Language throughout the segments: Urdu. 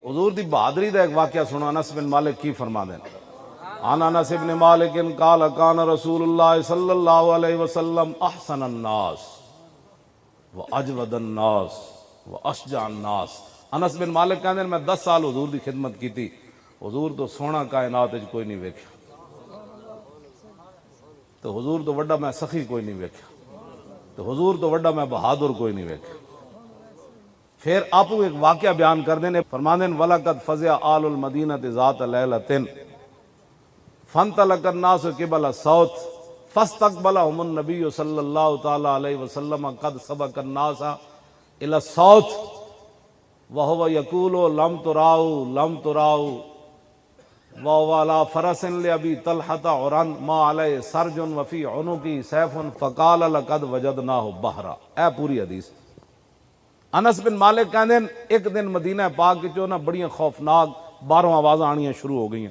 حضور دی بہادری دا ایک واقعہ سنو، انس بن مالک کی فرما دیں۔ عن انس بن مالک قال کان رسول اللہ صلی اللہ علیہ وسلم احسن الناس واجود الناس واشجع الناس۔ انس بن مالک کہندے میں 10 سال حضور دی خدمت کی تھی، حضور تو سونا کائنات وچ کوئی نہیں ویکھیا، تو حضور تو وڈا میں سخی کوئی نہیں ویکھیا، تو حضور تو وڈا میں بہادر کوئی نہیں ویکھیا۔ پھر آپ ایک واقعہ بیان کر دینے، فرماندے وَلَقَدْ فَزِعَ آلُ الْمَدِينَةِ ذَاتَ لَيْلَةٍ فَانْطَلَقَ النَّاسُ قِبَلَ الصَّوْتِ فَاسْتَقْبَلَهُمُ النَّبِيُّ صلی اللہ تعالی علیہ وسلم قَدْ سَبَقَ النَّاسَ إِلَى الصَّوْتِ وَهُوَ يَقُولُ لَمْ تُرَاؤُوا لَمْ تُرَاؤُوا وَهُوَ عَلَى فَرَسٍ لِأَبِي طَلْحَةَ عُرًا مَا عَلَيْهِ سَرْجٌ وَفِي عُنُقِهِ سَيْفٌ فَقَالَ لَقَدْ وَجَدْنَاهُ بَحْرًا۔ اے پوری حدیث۔ انس بن مالک کہندے ایک دن مدینہ پاک چوں نا بڑیاں خوفناک باہروں آوازاں آنیاں شروع ہو گئیاں۔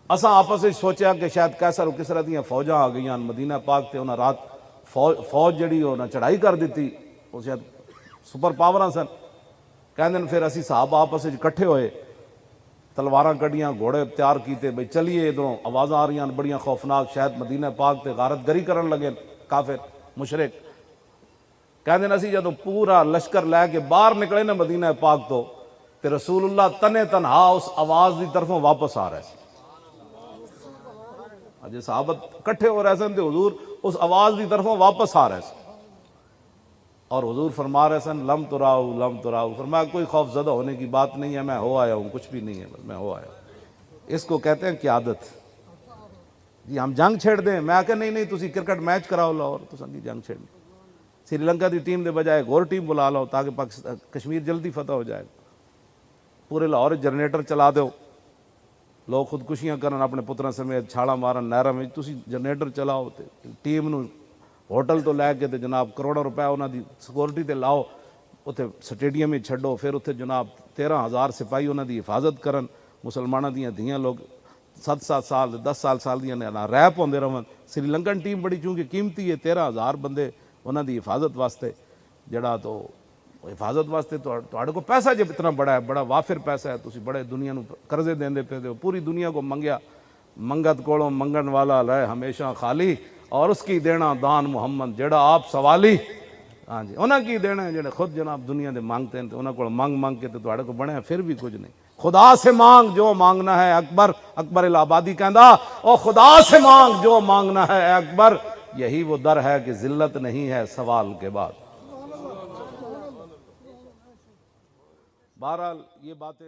اساں آپس وچ سوچیا کہ شاید کیسر و کسرا دیاں فوجاں آ گئیاں مدینہ پاک تے انہاں رات فوج جڑی انہاں چڑھائی کر دتی، او شاید سپر پاوراں سن۔ کہندے پھر اسی صحابہ آپس وچ اکٹھے ہوئے، تلواراں کڈیاں، گھوڑے تیار کیتے، بھئی چلیے ادھروں آوازاں آ رہیاں بڑیاں خوفناک، شاید مدینہ پاک تے غارت گری کرن لگے کافر مشرک۔ کہندے اسی جدوں پورا لشکر لے کے باہر نکلے نا مدینہ پاک تو تے رسول اللہ تنے تنہا اس آواز دی طرفوں واپس آ رہے سن۔ اجے صحابت کٹھے ہو رہے سن تے حضور اس آواز دی طرفوں واپس آ رہے سن، اور حضور فرما رہے سن لم تراؤ لم تراؤ، فرمایا کوئی خوف زدہ ہونے کی بات نہیں ہے، میں ہو آیا ہوں، کچھ بھی نہیں ہے، میں ہو آیا ہوں۔ اس کو کہتے ہیں قیادت۔ جی ہم جنگ چھیڑ دیں، میں آ کے نہیں تسی کرکٹ میچ کراؤ لاؤ، تو سن جنگ چھیڑ دیں، سری لنکا دی ٹیم دے بجائے ایک اور ٹیم بلا لو تاکہ کشمیر جلدی فتح ہو جائے، پورے لاہور جنریٹر چلا دو، لوگ خودکشیاں کرن اپنے پتراں سمیت چھاڑا مارن نہراں وچ، تسی جنریٹر چلاؤ تے ٹیم نو ہوٹل تو لے کے تے جناب کروڑوں روپے انہاں دی سیکورٹی تے لاؤ، اتنے سٹیڈیم وچ چھڈو، پھر اتنے جناب 13,000 سپاہی انہاں دی حفاظت کرن، مسلماناں دیاں دھیاں لوگ 7 سال 10 سال دیاں ریپ ہوندے رہن۔ سری لنکن ٹیم بڑی چونکہ قیمتی ہے، 13,000 بندے انہاں دی حفاظت واسطے، جڑا تو حفاظت واسطے تہاڈے کو پیسہ جب اتنا بڑا ہے، بڑا وافر پیسہ ہے، تسی بڑے دنیا نو قرضے دیندے پے ہو، پوری دنیا کو منگیا، منگت کولوں منگن والا رہے ہمیشہ خالی، اور اس کی دینا دان محمد جڑا آپ سوالی۔ ہاں جی، انہاں کی دینا ہے جڑے خود جناب دنیا دے مانگتے ہیں، تو انہاں کو مانگ کے تو تہاڈے کو بنے پھر بھی کچھ نہیں۔ خدا سے مانگ جو مانگنا ہے اکبر، اکبر الآبادی کہندا او خدا سے مانگ جو مانگنا ہے اے اکبر، یہی وہ در ہے کہ ذلت نہیں ہے سوال کے بعد۔ بہرحال یہ باتیں